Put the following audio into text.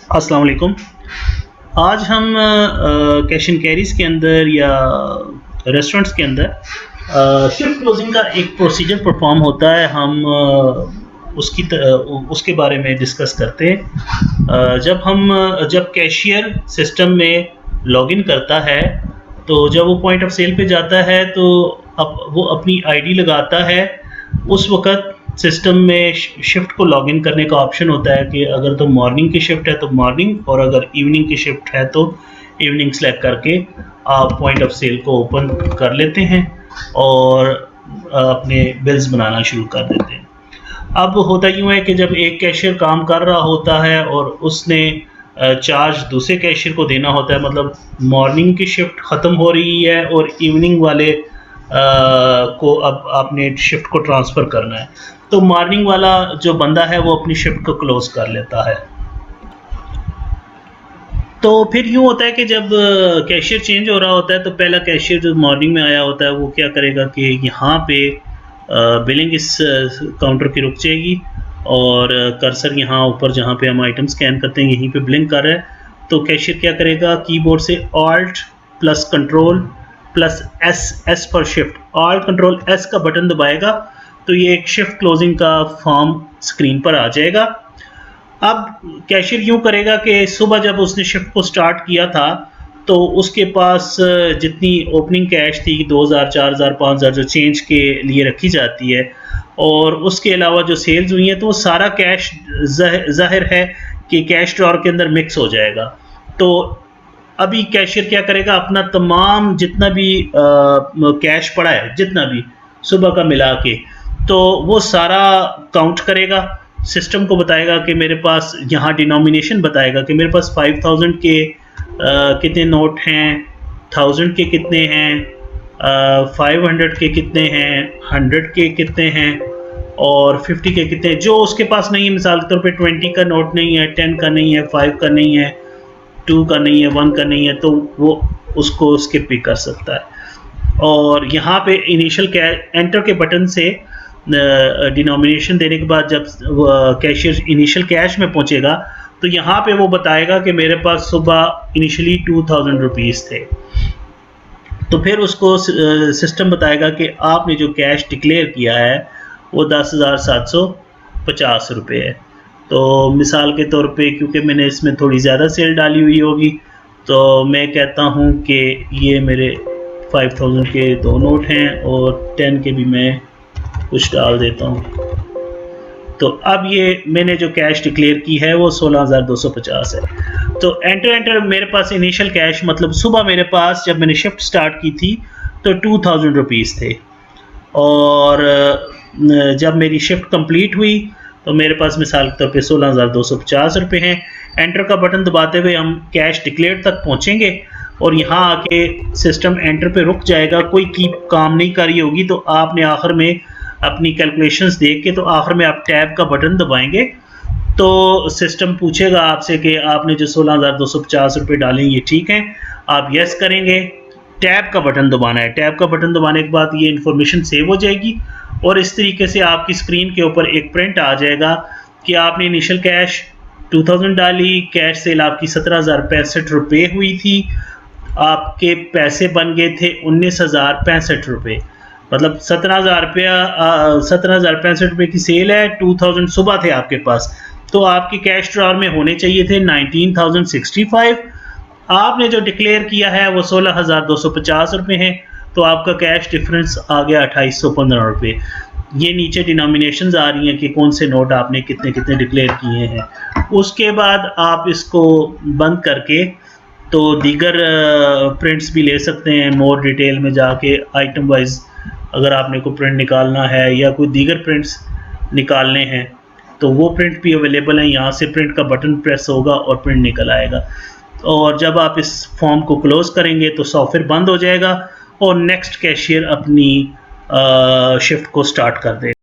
अस्सलाम वालेकुम। आज हम कैश एंड कैरीज के अंदर या रेस्टोरेंट्स के अंदर शिफ्ट क्लोजिंग का एक प्रोसीजर परफॉर्म होता है। हम उसके बारे में डिस्कस करते हैं। जब कैशियर सिस्टम में लॉगिन करता है तो जब वो पॉइंट ऑफ सेल पे जाता है तो वो अपनी आईडी लगाता है। उस वक़्त सिस्टम में शिफ्ट को लॉगिन करने का ऑप्शन होता है कि अगर तो मॉर्निंग की शिफ्ट है तो मॉर्निंग, और अगर इवनिंग की शिफ्ट है तो इवनिंग सेलेक्ट करके आप पॉइंट ऑफ सेल को ओपन कर लेते हैं और अपने बिल्स बनाना शुरू कर देते हैं। अब होता यूँ है कि जब एक कैशियर काम कर रहा होता है और उसने चार्ज दूसरे कैशियर को देना होता है, मतलब मॉर्निंग की शिफ्ट ख़त्म हो रही है और इवनिंग वाले को अब आपने शिफ्ट को ट्रांसफ़र करना है, तो मॉर्निंग वाला जो बंदा है वो अपनी शिफ्ट को क्लोज़ कर लेता है। तो फिर यूँ होता है कि जब कैशियर चेंज हो रहा होता है तो पहला कैशियर जो मॉर्निंग में आया होता है वो क्या करेगा कि यहाँ पे बिलिंग इस काउंटर की रुक जाएगी और कर्सर यहाँ ऊपर जहाँ पे हम आइटम स्कैन करते हैं यहीं पे ब्लिंक कर रहा है। तो कैशियर क्या करेगा, कीबोर्ड से alt plus control plus S for shift, alt control S का बटन दबाएगा तो ये एक शिफ्ट क्लोजिंग का फॉर्म स्क्रीन पर आ जाएगा। अब कैशियर यूँ करेगा कि सुबह जब उसने शिफ्ट को स्टार्ट किया था तो उसके पास जितनी ओपनिंग कैश थी 2000, 4000, 5000 जो चेंज के लिए रखी जाती है, और उसके अलावा जो सेल्स हुई हैं तो वो सारा कैश ज़ाहिर है कि कैश ड्रॉअर के अंदर मिक्स हो जाएगा। तो अभी कैशियर क्या करेगा, अपना तमाम जितना भी कैश पड़ा है, जितना भी सुबह का मिला के, तो वो सारा काउंट करेगा। सिस्टम को बताएगा कि मेरे पास यहाँ डिनोमिनेशन बताएगा कि मेरे पास 5000 के कितने नोट हैं, 1000 के कितने हैं, 500 के कितने हैं, 100 के कितने हैं और 50 के कितने हैं। जो उसके पास नहीं है, मिसाल के तौर पे 20 का नोट नहीं है, 10 का नहीं है, 5 का नहीं है, 2 का नहीं है, 1 का नहीं है, तो वो उसको स्किप भी कर सकता है। और यहाँ पे इनिशियल एंटर के बटन से डिनोमिनेशन देने के बाद जब कैशियर इनिशियल कैश में पहुँचेगा तो यहाँ पे वो बताएगा कि मेरे पास सुबह इनिशियली 2000 रुपीज़ थे। तो फिर उसको सिस्टम बताएगा कि आपने जो कैश डिक्लेयर किया है वो 10,750 रुपये है। तो मिसाल के तौर पे क्योंकि मैंने इसमें थोड़ी ज़्यादा सेल डाली हुई होगी तो मैं कहता हूँ कि ये मेरे 5000 के 2 नोट हैं और 10 के भी मैं कुछ डाल देता हूँ। तो अब ये मैंने जो कैश डिक्लेयर की है वो 16,250 है। तो एंटर मेरे पास इनिशियल कैश, मतलब सुबह मेरे पास जब मैंने शिफ्ट स्टार्ट की थी तो 2000 रुपीज़ थे, और जब मेरी शिफ्ट कंप्लीट हुई तो मेरे पास मिसाल के तौर पे 16,250 रुपये हैं। एंटर का बटन दबाते हुए हम कैश डिक्लेयर तक पहुँचेंगे और यहाँ आके सिस्टम एंटर पे रुक जाएगा, कोई की काम नहीं कर रही होगी। तो आपने आखिर में अपनी कैलकुलेशंस देख के तो आखिर में आप टैब का बटन दबाएंगे तो सिस्टम पूछेगा आपसे कि आपने जो 16,250 रुपये डाले ये ठीक हैं, आप यस करेंगे। टैब का बटन दबाना है। टैब का बटन दबाने के बाद ये इन्फॉर्मेशन सेव हो जाएगी और इस तरीके से आपकी स्क्रीन के ऊपर एक प्रिंट आ जाएगा कि आपने इनिशियल कैश 2000 डाली, कैश सेल आपकी 17,065 रुपये हुई थी, आपके पैसे बन गए थे 19,065 रुपये, मतलब 17,065 रुपये की सेल है, 2000 सुबह थे आपके पास, तो आपके कैश ड्रॉअर में होने चाहिए थे 19,065। आपने जो डिक्लेयर किया है वो 16,250 रुपये हैं, तो आपका कैश डिफरेंस आ गया 2815 रुपये। ये नीचे डिनोमिनेशंस आ रही हैं कि कौन से नोट आपने कितने कितने डिक्लेयर किए हैं। उसके बाद आप इसको बंद करके तो दीगर प्रिंट्स भी ले सकते हैं। मोर डिटेल में जाके आइटम वाइज अगर आपने कोई प्रिंट निकालना है या कोई दीगर प्रिंट्स निकालने हैं तो वो प्रिंट भी अवेलेबल हैं। यहाँ से प्रिंट का बटन प्रेस होगा और प्रिंट निकल आएगा, और जब आप इस फॉर्म को क्लोज़ करेंगे तो सॉफ्टवेयर बंद हो जाएगा और नेक्स्ट कैशियर अपनी शिफ्ट को स्टार्ट कर देगा।